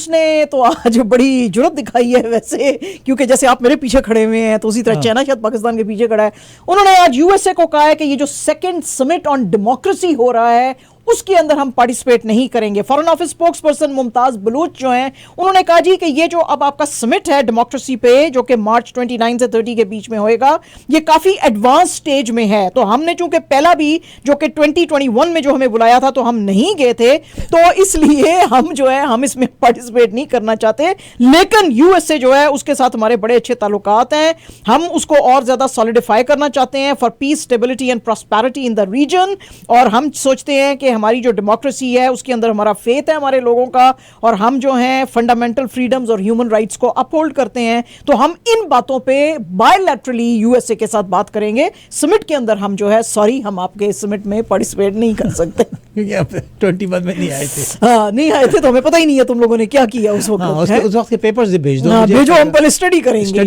उसने तो आज बड़ी जुर्रत दिखाई है वैसे, क्योंकि जैसे आप मेरे पीछे खड़े हुए हैं तो उसी तरह चाइना शायद पाकिस्तान के पीछे खड़ा है। उन्होंने आज यूएसए को कहा है कि ये जो सेकंड समिट ऑन डेमोक्रेसी हो रहा है उसके अंदर हम पार्टिसिपेट नहीं करेंगे। Foreign office spokes person Mumtaz Baloch जो हैं उन्होंने कहा जी कि ये जो अब आपका समिट है डेमोक्रेसी पे जो कि मार्च 29 से 30 के बीच में होएगा, ये काफी एडवांस स्टेज में है। तो हमने चूंकि पहला भी जो कि 2021 में जो हमें बुलाया था तो हम नहीं गए थे, तो इसलिए हम जो है हम इसमें पार्टिसिपेट नहीं करना चाहते। लेकिन यूएसए जो है उसके साथ हमारे बड़े अच्छे ताल्लुकात हैं, हम उसको और ज्यादा सॉलिडिफाई करना चाहते हैं for peace, stability and prosperity in the region. और हम सोचते हैं कि हमारी जो डेमोक्रेसी है उसके अंदर हमारा फेथ है हमारे लोगों का, और हम जो हैं फंडामेंटल फ्रीडम्स और ह्यूमन राइट्स को अपहोल्ड करते हैं। तो हम इन बातों पे बायलैटरली यूएसए के साथ बात करेंगे। समिट के अंदर हम जो है सॉरी हम आपके समिट में पार्टिसिपेट नहीं कर सकते क्योंकि आप 21 में नहीं आए थे। हाँ नहीं आए थे तो हमें पता ही नहीं है तुम लोगों ने क्या किया उस वक्त। उस वक्त के पेपर्स भेज दो, भेजो, हम पहले स्टडी करेंगे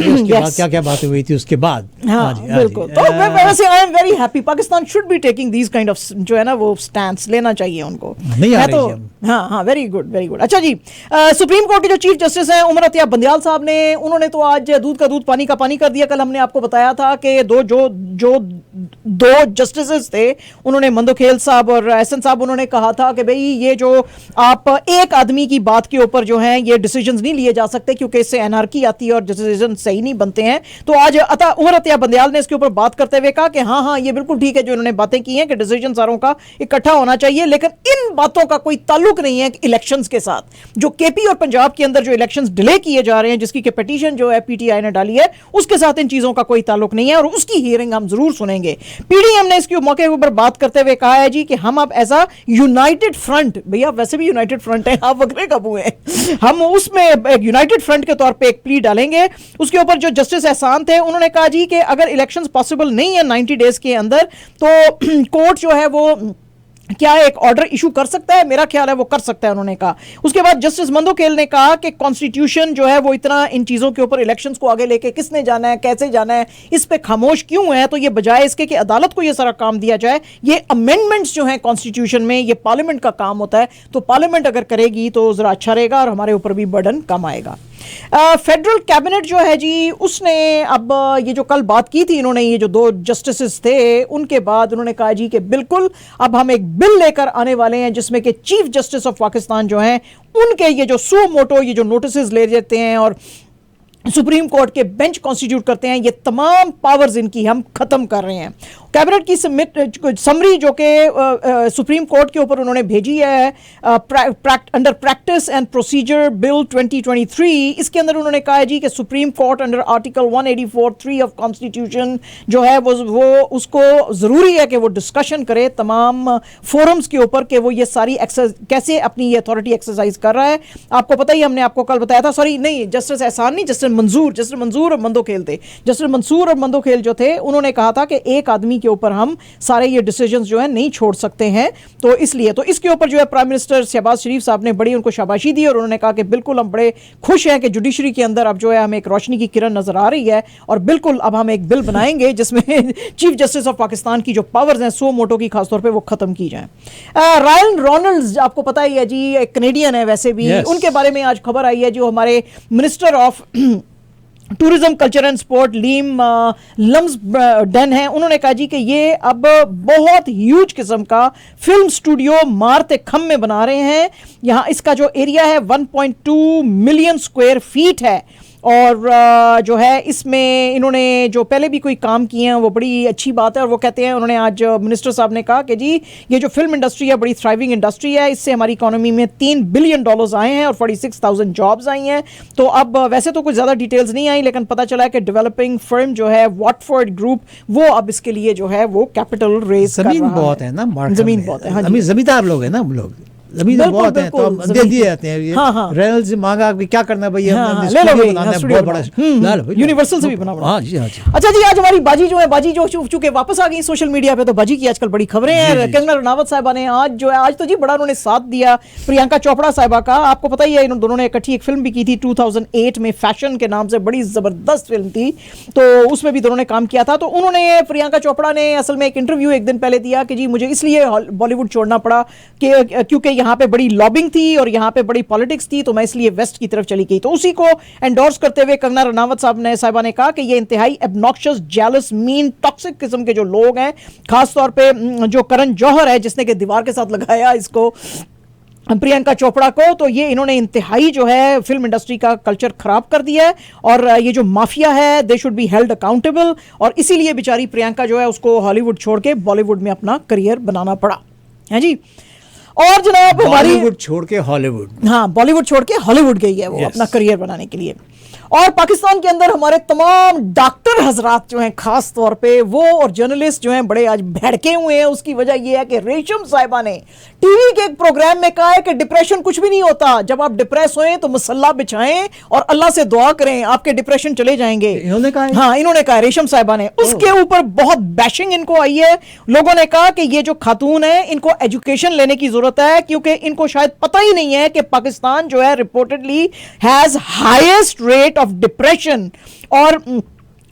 उसके बाद क्या क्या बातें हुई थी उसके बाद। हाँ बिल्कुल। तो वैसे I am very happy, Pakistan should be taking these kind of जो है ना वो स्टैंड्स लेना चाहिए उनको। नहीं आ तो हाँ हाँ वेरी गुड वेरी गुड। अच्छा जी, सुप्रीम कोर्ट के जो चीफ जस्टिस हैं उमर अतिया बंदयाल साहब ने, उन्होंने तो आज दूध का दूध पानी का पानी कर दिया। कल हमने आपको बताया था कि दो जस्टिस थे, उन्होंने मंदोखेल साहब और एहसन साहब, उन्होंने कहा था कि भाई ये जो आप एक आदमी की बात के ऊपर जो है ये डिसीजंस नहीं लिए जा सकते क्योंकि इससे एनार्की आती है और डिसीजन सही नहीं बनते हैं। तो आज उमर अतिया बंदयाल ने इसके ऊपर बात करते हुए कहा कि हाँ हाँ ये बिल्कुल ठीक है जो इन्होंने बातें की हैं कि डिसीजन सारों का इकट्ठा होना चाहिए, लेकिन इन बातों का कोई ताल्लुक नहीं है इलेक्शंस के साथ। जो केपी और पंजाब के अंदर जो इलेक्शंस डिले किए जा रहे हैं जिसकी पिटीशन जो है पीटीआई ने डाली है उसके साथ इन चीजों का कोई ताल्लुक नहीं है और उसकी हियरिंग हम जरूर सुनेंगे। पीडीएम ने इसके मौके पर बात करते हुए कहा है जी कि हम अब एज अ यूनाइटेड फ्रंट, भैया वैसे भी यूनाइटेड फ्रंट है, आप वक्रे कब हुए हैं, हम उसमें एक यूनाइटेड फ्रंट के तौर पे एक प्ली डालेंगे। उसके ऊपर जो जस्टिस एहसान थे उन्होंने कहा जी कि अगर इलेक्शंस पॉसिबल नहीं है 90 डेज के अंदर तो कोर्ट जो है वो क्या एक ऑर्डर इशू कर सकता है, मेरा ख्याल है वो कर सकता है, उन्होंने कहा। उसके बाद जस्टिस मंदोखेल ने कहा कि कॉन्स्टिट्यूशन जो है वो इतना इन चीजों के ऊपर इलेक्शंस को आगे लेके किसने जाना है कैसे जाना है इस पे खामोश क्यों है, तो ये बजाय इसके कि अदालत को ये सारा काम दिया जाए, ये अमेंडमेंट्स जो हैं कॉन्स्टिट्यूशन में ये पार्लियामेंट का काम होता है, तो पार्लियामेंट अगर करेगी तो जरा अच्छा रहेगा और हमारे ऊपर भी बर्डन कम आएगा। फेडरल कैबिनेट जो है जी उसने अब ये जो कल बात की थी इन्होंने, ये जो दो जस्टिस थे उनके बाद उन्होंने कहा जी कि बिल्कुल अब हम एक बिल लेकर आने वाले हैं जिसमें कि चीफ जस्टिस ऑफ पाकिस्तान जो हैं उनके ये जो सो मोटो ये जो नोटिस ले जाते हैं और सुप्रीम कोर्ट के बेंच कॉन्स्टिट्यूट करते हैं, ये तमाम पावर्स इनकी हम खत्म कर रहे हैं। कैबिनेट की समरी जो कि सुप्रीम कोर्ट के ऊपर उन्होंने भेजी है under practice and procedure bill 2023, इसके अंदर उन्होंने कहा है जी कि supreme court under article 184(3) of constitution जो है वो उसको ज़रूरी है कि वो डिस्कशन करे तमाम फोरम्स के ऊपर कि वो ये सारी कैसे अपनी ये अथॉरिटी एक्सरसाइज कर रहा है। आपको पता ही, हमने आपको कल बताया था, सॉरी नहीं जस्टिस एहसान नहीं, जस्टिस मंसूर और मंदोखेल थे। जस्टिस मंसूर और मंदोखेल जो थे उन्होंने कहा था कि एक आदमी के ऊपर हम सारे ये डिसीजंस जो है नहीं छोड़ सकते हैं, तो इसलिए तो इसके ऊपर जो है प्राइम मिनिस्टर शहबाज शरीफ साहब ने बड़ी उनको शाबाशी दी और उन्होंने कहा कि बिल्कुल हम बड़े खुश हैं कि जुडिशरी के अंदर अब जो है हमें एक रोशनी की किरण नजर आ रही है और बिल्कुल अब हम एक बिल बनाएंगे जिसमें चीफ जस्टिस ऑफ पाकिस्तान की जो पावर्स हैं सो मोटो की खासतौर पर वो खत्म की जाए। रायन रॉनल्ड्स आपको पता ही है जी, एक कनेडियन है वैसे भी, उनके बारे में आज खबर आई है जो हमारे minister of tourism culture and sport लीम लम्सडन है, उन्होंने कहा जी कि ये अब बहुत ह्यूज किस्म का फिल्म स्टूडियो मारते खम में बना रहे हैं। यहाँ इसका जो एरिया है 1.2 मिलियन स्क्वायर फीट है और जो है इसमें इन्होंने जो पहले भी कोई काम किए हैं वो बड़ी अच्छी बात है। और वो कहते हैं, उन्होंने आज मिनिस्टर साहब ने कहा कि जी ये जो फिल्म इंडस्ट्री है बड़ी थ्राइविंग इंडस्ट्री है, इससे हमारी इकोनॉमी में $3 बिलियन आए हैं और 46,000 जॉब्स आई हैं। तो अब वैसे तो कुछ ज़्यादा डिटेल्स नहीं आई लेकिन पता चला है कि डेवलपिंग फर्म जो है वॉटफोर्ड ग्रुप वो अब इसके लिए जो है वो कैपिटल रेज कर रहा है। जमीन बहुत है ना, जमीन बहुत है, हाँ जी, जमींदार लोग हैं ना हम लोग, जमीन बहुत है तो दे दिए जाते हैं। हाँ। रेनल्ड्स मांगा कि क्या करना है भैया, ले लो बहुत बड़ा यूनिवर्सल से भी बना बड़ा। हाँ जी हाँ जी। अच्छा जी, आज हमारी बाजी जो है, बाजी जो चूंकि वापस आ गई सोशल मीडिया पे, तो बाजी की आजकल बड़ी खबरें हैं। कंगना रनावत साहिबा ने आज जो है, आज तो जी बड़ा उन्होंने साथ दिया प्रियंका चोपड़ा साहिबा का। आपको पता ही है इन दोनों ने इकट्ठी एक फिल्म भी की थी 2008 में, फैशन के नाम से, बड़ी जबरदस्त फिल्म थी, तो उसमें भी दोनों ने काम किया था। तो उन्होंने, प्रियंका चोपड़ा ने असल में एक इंटरव्यू एक दिन पहले दिया कि जी मुझे इसलिए बॉलीवुड छोड़ना पड़ा कि क्योंकि यहाँ पे बड़ी लॉबिंग थी और यहाँ पे बड़ी पॉलिटिक्स थी, तो मैं इसलिए वेस्ट की तरफ चली गई। तो उसी को एंडोर्स करते हुए कंगना रनावत साहिबा ने कहा कि ये इंतहाई एब्नॉक्शियस, जेलस, मीन, टॉक्सिक किस्म के जो लोग हैं, खासतौर पे जो करण जौहर है जिसने कि दीवार के साथ लगाया इसको प्रियंका चोपड़ा को, तो ये इन्होंने इंतहाई जो है फिल्म इंडस्ट्री का कल्चर खराब कर दिया है और ये जो माफिया है they should be held accountable. और इसीलिए बेचारी प्रियंका जो है उसको हॉलीवुड छोड़ के बॉलीवुड में अपना करियर बनाना पड़ा है जी। और जनाब हमारी बॉलीवुड छोड़ के हॉलीवुड, हाँ बॉलीवुड छोड़ के हॉलीवुड गई है वो अपना करियर बनाने के लिए। और पाकिस्तान के अंदर हमारे तमाम डॉक्टर हजरात जो हैं खास तौर पे वो और जर्नलिस्ट जो हैं बड़े आज भड़के हुए हैं। उसकी वजह यह है कि रेशम साहिबा ने टीवी के एक प्रोग्राम में कहा है कि डिप्रेशन कुछ भी नहीं होता, जब आप डिप्रेस होएं तो मसल्ला बिछाएं और अल्लाह से दुआ करें, आपके डिप्रेशन चले जाएंगे। इन्होंने कहा है? हाँ इन्होंने कहा, रेशम साहिबा ने। उसके ऊपर बहुत बैशिंग इनको आई है। लोगों ने कहा कि ये जो खातून है इनको एजुकेशन लेने की जरूरत है, क्योंकि इनको शायद पता ही नहीं है कि पाकिस्तान जो है reportedly has highest rate of depression. और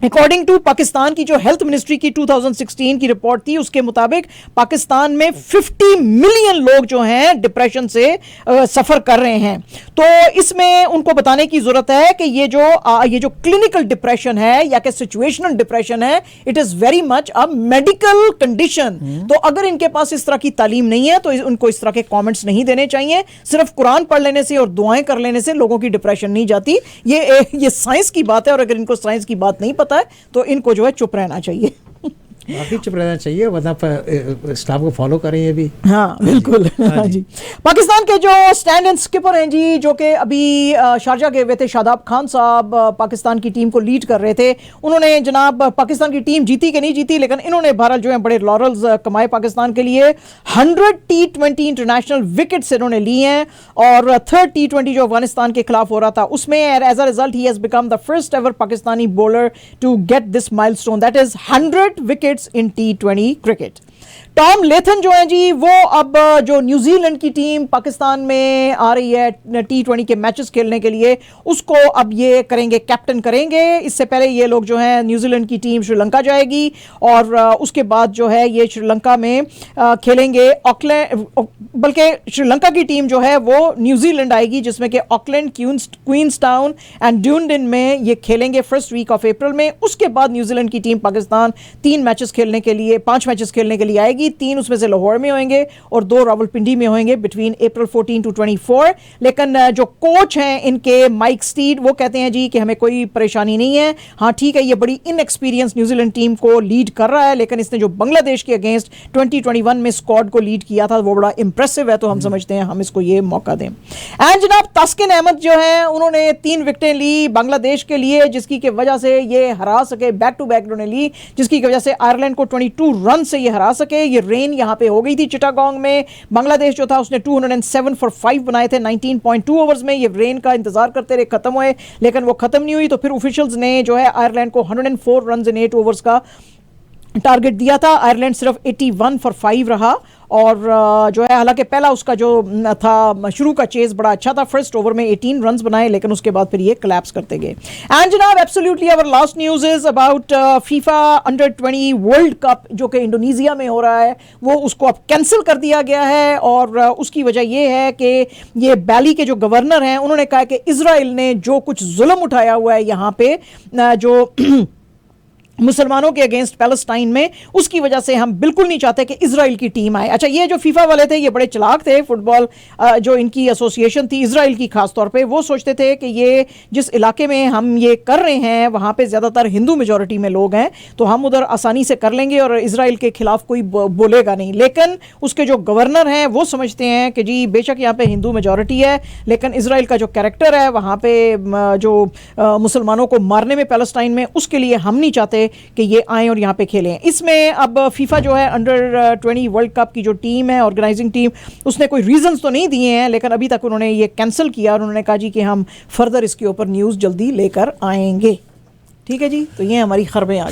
अकॉर्डिंग टू पाकिस्तान की जो हेल्थ मिनिस्ट्री की 2016 की रिपोर्ट थी उसके मुताबिक पाकिस्तान में 50 मिलियन लोग जो हैं डिप्रेशन से सफर कर रहे हैं। तो इसमें उनको बताने की जरूरत है कि ये जो क्लिनिकल डिप्रेशन है या कि सिचुएशनल डिप्रेशन है, it is very much a medical condition. तो अगर इनके पास इस तरह की तालीम नहीं है तो उनको इस तरह के कमेंट्स नहीं देने चाहिए। सिर्फ कुरान पढ़ लेने से और दुआएं कर लेने से लोगों की डिप्रेशन नहीं जाती। ये साइंस की बात है और अगर इनको साइंस की बात नहीं पता है तो इनको जो है चुप रहना चाहिए। बाकी चुप रहना चाहिए, वरना इस्लाम को फॉलो करें ये भी। हाँ बिल्कुल। हाँ जी। पाकिस्तान के जो स्टैंड एंड स्किपर हैं जी, जो कि अभी शारजा गए हुए थे, शादाब खान साहब पाकिस्तान की टीम को लीड कर रहे थे। उन्होंने जनाब पाकिस्तान की टीम जीती कि नहीं जीती, लेकिन इन्होंने बहरहाल जो है बड़े लॉरल्स कमाए पाकिस्तान के लिए। 100 T20 इंटरनेशनल विकेट्स इन्होंने ली हैं और थर्ड T20 जो अफगानिस्तान के खिलाफ हो रहा था उसमें एज अ रिजल्ट ही has become the first ever Pakistani bowler to get this milestone, that is 100 wickets in T20 cricket. Tom Latham जो है जी वो अब जो न्यूजीलैंड की टीम पाकिस्तान में आ रही है T20 के मैचेस खेलने के लिए, उसको अब ये करेंगे, कैप्टन करेंगे। इससे पहले ये लोग जो हैं न्यूजीलैंड की टीम श्रीलंका जाएगी और उसके बाद जो है ये श्रीलंका में खेलेंगे ऑकलैंड, बल्कि श्रीलंका की टीम जो है वो न्यूजीलैंड आएगी जिसमें कि ऑकलैंड, क्वींसटाउन एंड ड्यूनडिन में ये खेलेंगे फर्स्ट वीक ऑफ अप्रैल में। उसके बाद न्यूजीलैंड की टीम पाकिस्तान 5 मैचेस खेलने के लिए आएगी। 3 उसमें से लाहौर में होंगे और 2 रावलपिंडी में होंगे बिटवीन अप्रैल 14 to 24। लेकिन जो कोच हैं इनके माइक स्टीड वो कहते हैं जी कि हमें कोई परेशानी नहीं है। हाँ ठीक है, ये बड़ी इनएक्सपीरियंस न्यूजीलैंड टीम को लीड कर रहा है, लेकिन इसने जो बांग्लादेश के अगेंस्ट 2021 में स्क्वाड को लीड किया था वो बड़ा इंप्रेसिव है, तो हम समझते हैं हम इसको ये मौका दें। एंड जनाब तास्किन अहमद जो है उन्होंने 3 विकेटें ली बांग्लादेश के लिए, जिसकी की वजह से ये हरा सके, बैक टू बैक उन्होंने ली, जिसकी वजह से आयरलैंड को 22 रन से ये हरा सके। ये रेन यहां पे हो गई थी चिटागोंग में। बांग्लादेश जो था उसने 207 for 5 बनाए थे 19.2 ओवर्स में। ये रेन का इंतजार करते रहे, खत्म हुए, लेकिन वो खत्म नहीं हुई। तो फिर ऑफिशियल्स ने जो है आयरलैंड को 104 रन इन 8 ओवर्स का टारगेट दिया था। आयरलैंड सिर्फ 81 for 5 रहा और जो है हालांकि पहला उसका जो था शुरू का चेज बड़ा अच्छा था, फर्स्ट ओवर में 18 रन्स बनाए, लेकिन उसके बाद फिर ये कोलैप्स करते गए। एंड जनाब absolutely our last news is about FIFA under 20 world cup जो कि इंडोनेशिया में हो रहा है, वो उसको अब कैंसिल कर दिया गया है। और उसकी वजह ये है कि ये बैली के जो गवर्नर हैं उन्होंने कहा कि इजराइल ने जो कुछ जुल्म उठाया हुआ है यहाँ पे जो मुसलमानों के अगेंस्ट पैलेस्टाइन में, उसकी वजह से हम बिल्कुल नहीं चाहते कि इजराइल की टीम आए। अच्छा, ये जो फीफा वाले थे ये बड़े चालाक थे, फुटबॉल जो इनकी एसोसिएशन थी इजराइल की खास तौर पे, वो सोचते थे कि ये जिस इलाके में हम ये कर रहे हैं वहाँ पे ज़्यादातर हिंदू मेजॉरिटी में लोग हैं, तो हम उधर आसानी से कर लेंगे और इजराइल के खिलाफ कोई बोलेगा नहीं। लेकिन उसके जो गवर्नर हैं वो समझते हैं कि जी बेशक यहाँ पे हिंदू मेजॉरिटी है, लेकिन इजराइल का जो कैरेक्टर है वहाँ पे जो मुसलमानों को मारने में पैलेस्टाइन में, उसके लिए हम नहीं चाहते कि ये आए और यहाँ पे खेलें। इसमें अब फीफा जो है अंडर 20 वर्ल्ड कप की जो टीम है, ऑर्गेनाइजिंग टीम, उसने कोई रीजंस तो नहीं दिए हैं, लेकिन अभी तक उन्होंने ये कैंसिल किया और उन्होंने कहा जी कि हम फर्दर इसके ऊपर न्यूज़ जल्दी लेकर आएंगे। ठीक है जी, तो ये हमारी खबरें आज।